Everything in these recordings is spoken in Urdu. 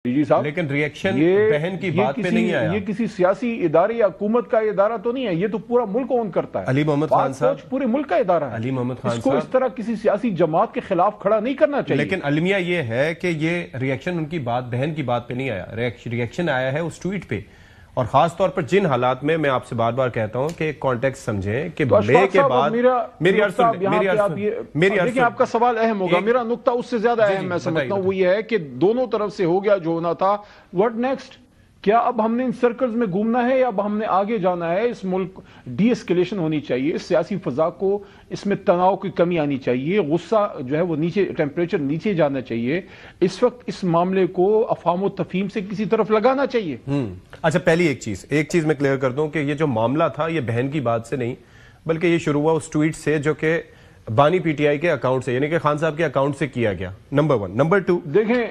جی صاحب، لیکن ریئیکشن بہن کی بات پہ نہیں آیا. یہ کسی سیاسی ادارے یا حکومت کا ادارہ تو نہیں ہے، یہ تو پورا ملک اون کرتا ہے. علی محمد خان صاحب پورے ملک کا ادارہ ہے. علی محمد خان اس کو صاحب اس طرح کسی سیاسی جماعت کے خلاف کھڑا نہیں کرنا چاہیے. لیکن المیہ یہ ہے کہ یہ ریئیکشن ان کی بات بہن کی بات پہ نہیں آیا، ریئیکشن آیا ہے اس ٹویٹ پہ. اور خاص طور پر جن حالات میں آپ سے بار بار کہتا ہوں کہ کانٹیکسٹ سمجھیں کہ لے کے بعد میری عرض دیکھیں آپ کا سوال اہم ہوگا، میرا نقطہ اس سے زیادہ اہم میں سمجھتا ہوں. وہ یہ ہے کہ دونوں طرف سے ہو گیا جو ہونا تھا. What next? کیا اب ہم نے ان سرکلز میں گھومنا ہے یا اب ہم نے آگے جانا ہے؟ اس ملک ڈی اسکیلیشن ہونی چاہیے، اس سیاسی فضا کو، اس میں تناؤ کی کمی آنی چاہیے، غصہ جو ہے وہ نیچے، ٹیمپریچر نیچے جانا چاہیے. اس وقت اس معاملے کو افہام و تفہیم سے کسی طرف لگانا چاہیے. اچھا، پہلی ایک چیز میں کلیئر کر دوں کہ یہ جو معاملہ تھا یہ بہن کی بات سے نہیں بلکہ یہ شروع ہوا اس ٹویٹ سے جو کہ بانی پی ٹی آئی کے اکاؤنٹ سے، یعنی کہ خان صاحب کے اکاؤنٹ سے کیا گیا. نمبر 1. نمبر 2 دیکھیں،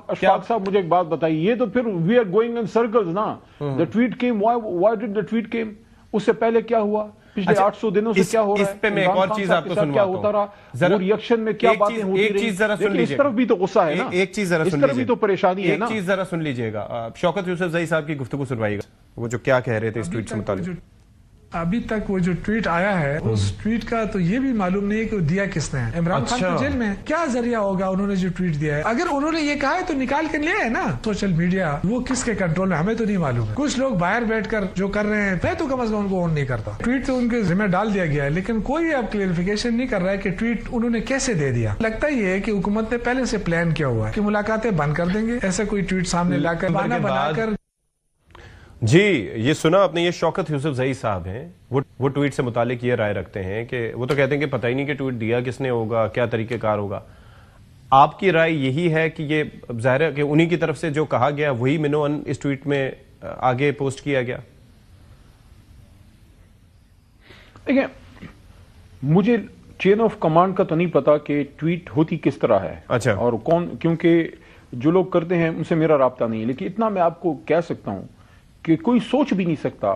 اشفاق صاحب مجھے ایک بات بتائیے، یہ تو پھر we are going in circles نا. The tweet came, why did the tweet came? اس سے پہلے کیا ہوا؟ پچھلے 800 دنوں سے کیا ہو رہا ہے؟ اس پہ میں ایک اور چیز آپ کو سنواتا ہوں. وہ ریئیکشن میں کیا باتیں ہوتی رہی؟ ایک چیز ذرا سن لیجئے، اس طرف بھی تو غصہ ہے نا، ایک چیز ذرا سن لیجئے، اس طرف بھی تو پریشانی ہے نا. ایک چیز ذرا سن لیجئے گا. شوکت یوسف زئی صاحب کی گفتگو سنوائیے گا، وہ جو کیا کہہ رہے تھے اس ٹویٹ سے متعلق. ابھی تک وہ جو ٹویٹ آیا ہے اس ٹویٹ کا تو یہ بھی معلوم نہیں ہے کہ وہ دیا کس نے ہے. عمران خان کو جیل میں کیا ذریعہ ہوگا انہوں نے جو ٹویٹ دیا ہے؟ اگر انہوں نے یہ کہا ہے تو نکال کے لیا ہے نا. سوشل میڈیا وہ کس کے کنٹرول میں ہمیں تو نہیں معلوم ہے. کچھ لوگ باہر بیٹھ کر جو کر رہے ہیں میں تو کم از کم ان کو آن نہیں کرتا. ٹویٹ تو ان کے ذمہ ڈال دیا گیا ہے، لیکن کوئی اب کلیئرفیکیشن نہیں کر رہا ہے کہ ٹویٹ انہوں نے کیسے دے دیا. لگتا یہ ہے کہ حکومت نے پہلے سے پلان کیا ہوا ہے کہ ملاقاتیں بند کر دیں گے، ایسا کوئی ٹویٹ سامنے لا کر بنا کر. جی یہ سنا آپ نے، یہ شوکت یوسف زئی صاحب ہیں، وہ ٹویٹ سے متعلق یہ رائے رکھتے ہیں کہ وہ تو کہتے ہیں کہ پتہ ہی نہیں کہ ٹویٹ دیا کس نے ہوگا، کیا طریقہ کار ہوگا. آپ کی رائے یہی ہے کہ یہ ظاہر ہے کہ انہی کی طرف سے جو کہا گیا وہی منوان اس ٹویٹ میں آگے پوسٹ کیا گیا؟ دیکھیں، مجھے چین آف کمانڈ کا تو نہیں پتا کہ ٹویٹ ہوتی کس طرح ہے. اچھا. اور کون، کیونکہ جو لوگ کرتے ہیں ان سے میرا رابطہ نہیں ہے. لیکن اتنا میں آپ کو کہہ سکتا ہوں کہ کوئی سوچ بھی نہیں سکتا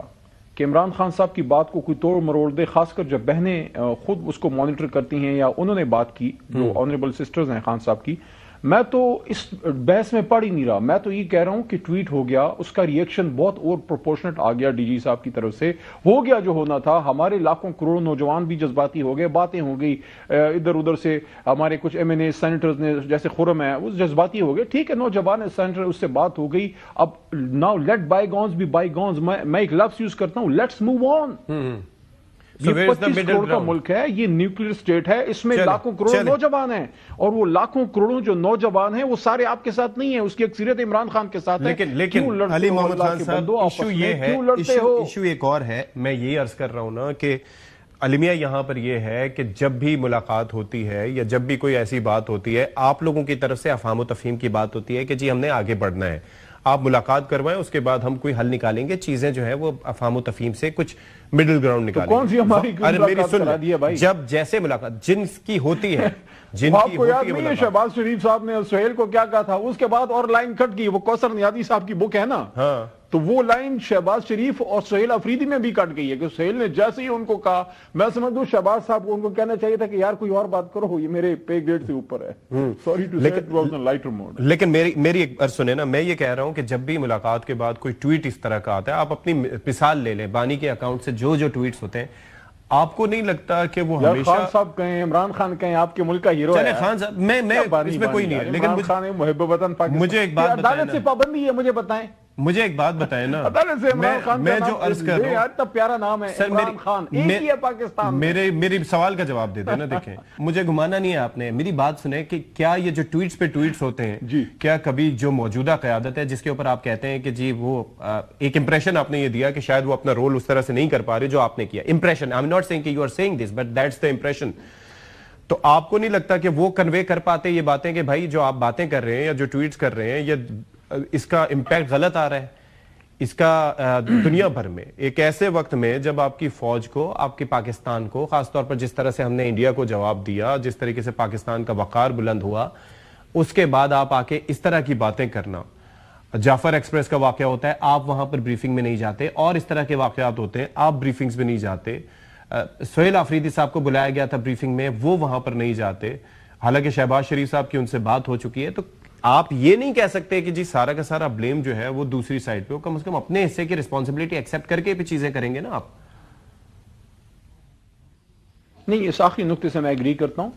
کہ عمران خان صاحب کی بات کو کوئی توڑ مروڑ دے، خاص کر جب بہنیں خود اس کو مانیٹر کرتی ہیں یا انہوں نے بات کی، جو آنریبل سسٹرز ہیں خان صاحب کی. میں تو اس بحث میں پڑھ ہی نہیں رہا. میں تو یہ کہہ رہا ہوں کہ ٹویٹ ہو گیا، اس کا ریئیکشن بہت اوور پروپورشنٹ آ گیا ڈی جی صاحب کی طرف سے. ہو گیا جو ہونا تھا. ہمارے لاکھوں کروڑوں نوجوان بھی جذباتی ہو گئے، باتیں ہو گئی ادھر ادھر سے. ہمارے کچھ ایم این اے سینیٹرز نے جیسے خرم ہے وہ جذباتی ہو گئے. ٹھیک ہے، نوجوان سینیٹر، اس سے بات ہو گئی. اب now let bygones be bygones. میں ایک لفظ یوز کرتا ہوں، لیٹس موو آن. یہ 25 کروڑ کا ملک ہے، یہ نیوکلیر سٹیٹ ہے، اس میں لاکھوں کروڑ نوجوان ہیں، اور وہ لاکھوں کروڑوں جو نوجوان ہیں وہ سارے آپ کے ساتھ نہیں ہیں. اس کی اکثریت عمران خان کے ساتھ ہے. لیکن علی محمد خان صاحب، ایشو یہ ہے، ایشو ایک اور ہے. میں یہ عرض کر رہا ہوں نا کہ المیہ یہاں پر یہ ہے کہ جب بھی ملاقات ہوتی ہے یا جب بھی کوئی ایسی بات ہوتی ہے، آپ لوگوں کی طرف سے افہام و تفہیم کی بات ہوتی ہے کہ جی ہم نے آگے بڑھنا ہے، آپ ملاقات کروائیں، اس کے بعد ہم کوئی حل نکالیں گے. چیزیں جو ہے وہ افہام و تفہیم سے کچھ مڈل گراؤنڈ نکالیں گے. کون سی ہماری ملاقات کرا دی ہے بھائی؟ جب جیسے ملاقات جن کی ہوتی ہے، آپ کو یاد نہیں ہے شہباز شریف صاحب نے سہیل کو کیا کہا تھا؟ اس کے بعد اور لائن کٹ گئی. وہ کوثر نیازی صاحب کی بک ہے نا، تو وہ لائن شہباز شریف اور سہیل افریدی میں بھی کٹ گئی ہے کہ سہیل نے جیسے ہی ان کو کہا، میں سمجھ دوں شہباز صاحب کو ان کو کہنا چاہیے تھا کہ یار کوئی اور بات کرو، یہ میرے پے گریڈ سے اوپر ہے. Sorry to say it was in lighter mood. لیکن میری ایک عرض سنیں نا، میں یہ کہہ رہا ہوں کہ جب بھی ملاقات کے بعد کوئی ٹویٹ اس طرح کا آتا ہے، آپ اپنی مثال لے لیں بانی کے اکاؤنٹ سے جو ٹویٹس ہوتے ہیں، آپ کو نہیں لگتا کہ وہ ہمیشہ خان صاحب کہیں، عمران خان کہیں، آپ کے ملک کا ہیرو ہے. خان صاحب میں اس میں کوئی نہیں ہے، لیکن محب وطن پاکستان. مجھے ایک بات بتائیں، عدالت سے پابندی ہے، مجھے بتائیں. مجھے ایک بات بتائیں نا، عدالت سے عمران خان میں جو عرض کر رہا ہوں، اتنا پیارا نام ہے عمران خان، ایک ہی ہے پاکستان. میری سوال کا جواب دے دیں نا. دیکھیں، مجھے گھمانا نہیں ہے آپ نے، میری بات سنیں کہ کیا یہ جو ٹویٹس پہ ٹویٹس ہوتے ہیں، کیا کبھی جو موجودہ قیادت ہے جس کے اوپر آپ کہتے ہیں کہ جی وہ ایک امپریشن آپ نے یہ دیا کہ شاید وہ اپنا رول اس طرح سے نہیں کر پا رہے جو آپ نے کیا، impression, I am not seeing کہ you are seeing this but that's the impression, تو آپ کو نہیں لگتا کہ وہ کنوے کر پاتے یہ باتیں کہ بھائی جو آپ باتیں کر رہے ہیں یا جو ٹویٹس کر رہے ہیں یہ اس کا امپیکٹ غلط آ رہا ہے؟ اس کا دنیا بھر میں ایک ایسے وقت میں جب آپ کی فوج کو، آپ کے پاکستان کو، خاص طور پر جس طرح سے ہم نے انڈیا کو جواب دیا، جس طریقے سے پاکستان کا وقار بلند ہوا، اس کے بعد آپ آ کے اس طرح کی باتیں کرنا. جعفر ایکسپریس کا واقعہ ہوتا ہے، آپ وہاں پر بریفنگ میں نہیں جاتے، اور اس طرح کے واقعات ہوتے ہیں، آپ بریفنگز میں نہیں جاتے. سہیل آفریدی صاحب کو بلایا گیا تھا بریفنگ میں، وہ وہاں پر نہیں جاتے، حالانکہ شہباز شریف صاحب کی ان سے بات ہو چکی ہے. تو آپ یہ نہیں کہہ سکتے کہ جی سارا کا سارا بلیم جو ہے وہ دوسری سائڈ پہ ہو، کم از کم اپنے حصے کی ریسپانسبلٹی ایکسپٹ کر کے بھی چیزیں کریں گے نا آپ؟ نہیں، اس آخری نقطے سے میں ایگری کرتا ہوں.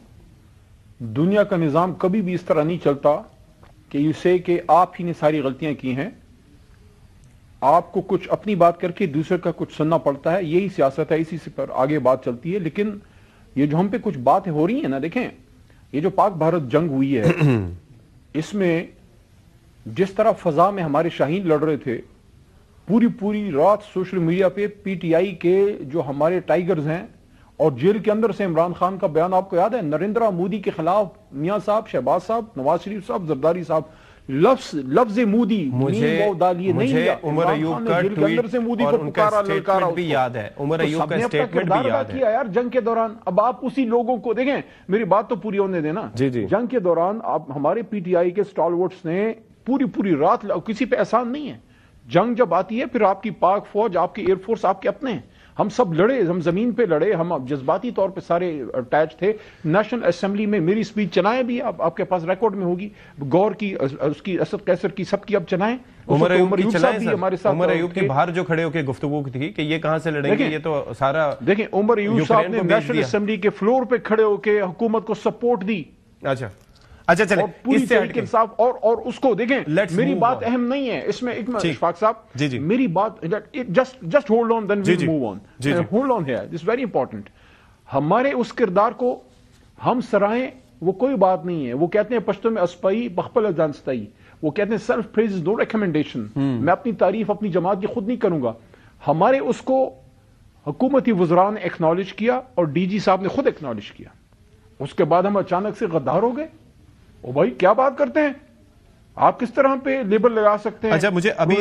دنیا کا نظام کبھی بھی اس طرح نہیں چلتا کہ یو سے کہ آپ ہی نے ساری غلطیاں کی ہیں، آپ کو کچھ اپنی بات کر کے دوسرے کا کچھ سننا پڑتا ہے. یہی سیاست ہے، اسی سے پر آگے بات چلتی ہے. لیکن یہ جو ہم پہ کچھ باتیں ہو رہی ہیں نا، دیکھیں یہ جو پاک بھارت جنگ ہوئی ہے اس میں جس طرح فضا میں ہمارے شاہین لڑ رہے تھے، پوری رات سوشل میڈیا پہ پی ٹی آئی کے جو ہمارے ٹائیگرز ہیں، اور جیل کے اندر سے عمران خان کا بیان آپ کو یاد ہے، نریندرا مودی کے خلاف میاں صاحب، شہباز صاحب، نواز شریف صاحب، زرداری صاحب، لفظ مودی مجھے عمر ایوب کا ٹویٹ اور ان کا اسٹیٹمنٹ بھی یاد ہے. عمر ایوب کا اسٹیٹمنٹ بھی یاد ہے یار جنگ کے دوران. اب آپ اسی لوگوں کو دیکھیں، میری بات تو پوری ہونے دینا. جنگ کے دوران آپ ہمارے پی ٹی آئی کے اسٹالورٹس نے پوری رات، کسی پہ احسان نہیں ہے. جنگ جب آتی ہے پھر آپ کی پاک فوج، آپ کی ایئر فورس آپ کے اپنے ہیں. ہم سب لڑے، ہم زمین پہ لڑے، ہم جذباتی طور پہ سارے اٹیچ تھے. نیشنل اسمبلی میں میری سپیچ چلائیں بھی، آپ کے پاس ریکارڈ میں ہوگی، گور کی، اس کی، اسد قیصر کی، سب کی اب چلائیں. عمر ایوب کی چلائیں سر. عمر ایوب کی باہر جو کھڑے ہو کے گفتگو تھی کہ یہ کہاں سے لڑیں گے، یہ تو سارا دیکھیں عمر ایوب صاحب نے نیشنل اسمبلی کے فلور پہ کھڑے ہو کے حکومت کو سپورٹ دی. اچھا چلیں پوری طریقے سے اور اس کو دیکھیں. میری بات اہم نہیں ہے اس میں. اشفاق صاحب میری بات just hold on then we move on. Hold on here, this very important. ہمارے اس کردار کو ہم سراہیں وہ کوئی بات نہیں ہے. وہ کہتے ہیں پشتو میں اسپائی بخپل جانستائی، وہ کہتے ہیں سیلف پریز از نو ریکمنڈیشن. میں اپنی تعریف اپنی جماعت کی خود نہیں کروں گا. ہمارے اس کو حکومتی وزراء نے ایکنالج کیا اور ڈی جی صاحب نے خود ایکنالج کیا. اس کے بعد ہم اچانک سے غدار ہو گئے. او بھائی کیا بات کرتے ہیں آپ، کس طرح پہ لیبل لگا سکتے ہیں؟ اچھا مجھے ابھی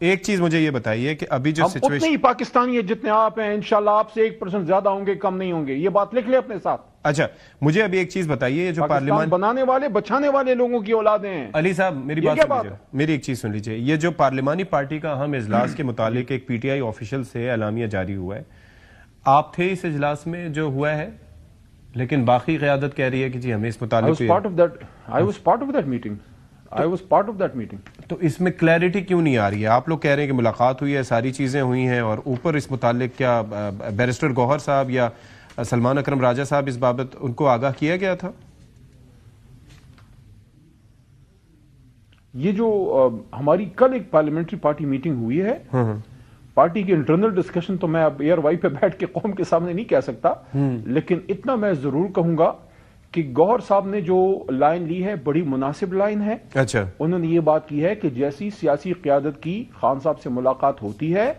ایک چیز مجھے یہ بتائیے کہ ابھی جو سچویشن، اتنے ہی پاکستانی ہیں جتنے آپ ہیں، انشاءاللہ آپ سے 1% زیادہ ہوں گے، کم نہیں ہوں گے. یہ بات لکھ لیں اپنے ساتھ. اچھا مجھے ابھی ایک چیز بتائیے، جو پارلیمان بنانے والے بچانے والے لوگوں کی اولادیں ہیں. علی صاحب میری بات سن لیجیے، میری ایک چیز سن لیجیے. یہ جو پارلیمانی پارٹی کا اہم اجلاس کے متعلق ایک پی ٹی آئی آفیشل سے اعلامیہ جاری ہوا ہے، آپ تھے اس اجلاس میں جو ہوا ہے، لیکن باقی قیادت کہہ رہی ہے کہ جی ہمیں اس متعلق I was part of that meeting. تو اس میں کلیئرٹی کیوں نہیں آ رہی ہے؟ آپ لوگ کہہ رہے ہیں کہ ملاقات ہوئی ہے، ساری چیزیں ہوئی ہیں، اور اوپر اس متعلق کیا بیرسٹر گوہر صاحب یا سلمان اکرم راجہ صاحب اس بابت ان کو آگاہ کیا گیا تھا؟ یہ جو ہماری کل ایک پارلیمنٹری پارٹی میٹنگ ہوئی ہے، پارٹی کی انٹرنل ڈسکشن تو میں اب ایئر وائی پہ بیٹھ کے قوم کے سامنے نہیں کہہ سکتا، لیکن اتنا میں ضرور کہوں گا کہ گوہر صاحب نے جو لائن لی ہے بڑی مناسب لائن ہے. اچھا انہوں نے یہ بات کی ہے کہ جیسی سیاسی قیادت کی خان صاحب سے ملاقات ہوتی ہے،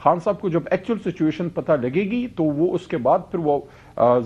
خان صاحب کو جب ایکچوئل سچویشن پتہ لگے گی تو وہ اس کے بعد پھر وہ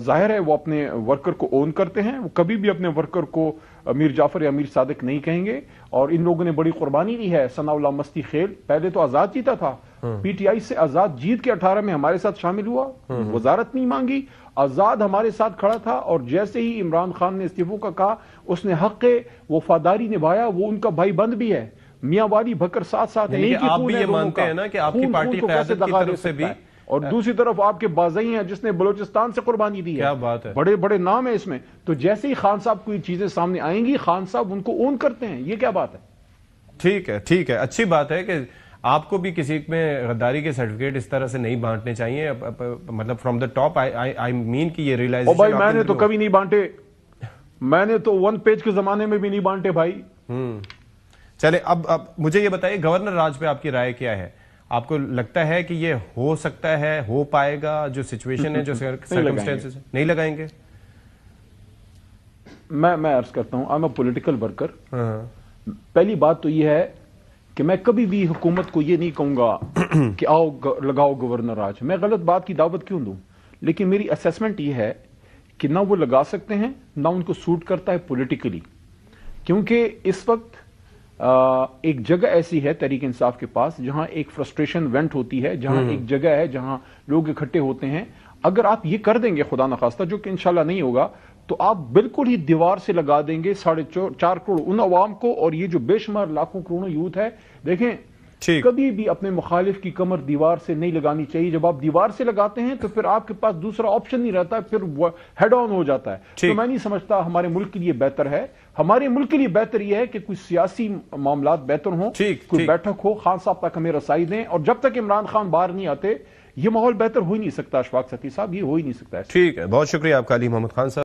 ظاہر ہے وہ اپنے ورکر کو اون کرتے ہیں. وہ کبھی بھی اپنے ورکر کو امیر جعفر یا امیر صادق نہیں کہیں گے. اور ان لوگوں نے بڑی قربانی دی ہے. ثناء اللہ مستی خیل پہلے تو آزاد جیتا تھا، پی ٹی آئی سے آزاد جیت کے 18 میں ہمارے ساتھ شامل ہوا، وزارت نہیں مانگی، آزاد ہمارے ساتھ کھڑا تھا. اور جیسے ہی عمران خان نے استعفوں کا کہا، اس نے حق وفاداری نبھایا. وہ ان کا بھائی بند بھی ہے. میاں والی بکر ساتھ ساتھ ہیں. آپ بھی یہ مانتے ہیں نا کہ آپ کی پارٹی قیادت کی طرف سے بھی، اور دوسری طرف آپ کے بازئی ہیں جس نے بلوچستان سے قربانی دی ہے. کیا بات ہے، بڑے بڑے نام ہیں اس میں. تو جیسے ہی خان صاحب کو یہ چیزیں سامنے آئیں گی، خان صاحب ان کو اون کرتے ہیں. یہ کیا بات ہے؟ ٹھیک ہے، اچھی بات ہے کہ آپ کو بھی کسی میں غداری کے سرٹیفکیٹ اس طرح سے نہیں بانٹنے چاہیے. مطلب فرام دا ٹاپ آئی مین کہ یہ ریلائزیشن. بھائی میں نے تو کبھی نہیں بانٹے، میں نے تو 1 پیج کے زمانے میں بھی نہیں بانٹے بھائی. چلے اب مجھے یہ بتائیے، گورنر راج پہ آپ کی رائے کیا ہے؟ آپ کو لگتا ہے کہ یہ ہو سکتا ہے، ہو پائے گا؟ جو سچویشن ہے، جو سرکمسٹینسز نہیں لگائیں گے؟ میں عرض کرتا ہوں، I am a political worker. پہلی بات تو یہ ہے کہ میں کبھی بھی حکومت کو یہ نہیں کہوں گا کہ آؤ لگاؤ گورنر راج. میں غلط بات کی دعوت کیوں دوں؟ لیکن میری اسیسمنٹ یہ ہے کہ نہ وہ لگا سکتے ہیں، نہ ان کو سوٹ کرتا ہے پولیٹیکلی. کیونکہ اس وقت ایک جگہ ایسی ہے تحریک انصاف کے پاس جہاں ایک فرسٹریشن وینٹ ہوتی ہے، جہاں ایک جگہ ہے جہاں لوگ اکٹھے ہوتے ہیں. اگر آپ یہ کر دیں گے خدا نخواستہ، جو کہ انشاءاللہ نہیں ہوگا، تو آپ بالکل ہی دیوار سے لگا دیں گے 4.5 کروڑ ان عوام کو. اور یہ جو بے شمار لاکھوں کروڑوں یوتھ ہے، دیکھیں کبھی بھی اپنے مخالف کی کمر دیوار سے نہیں لگانی چاہیے. جب آپ دیوار سے لگاتے ہیں تو پھر آپ کے پاس دوسرا آپشن نہیں رہتا, پھر ہیڈ آن ہو جاتا ہے. تو میں نہیں سمجھتا ہمارے ملک کے لیے بہتر ہے. ہمارے ملک کے لیے بہتر یہ ہے کہ کوئی سیاسی معاملات بہتر ہوں, کوئی بیٹھک ہو, خان صاحب تک ہمیں رسائی دیں, اور جب تک عمران خان باہر نہیں آتے یہ ماحول بہتر ہو ہی نہیں سکتا. اشفاق ستی صاحب, یہ ہو ہی نہیں سکتا. ٹھیک ہے, بہت شکریہ آپ کا علی محمد خان صاحب.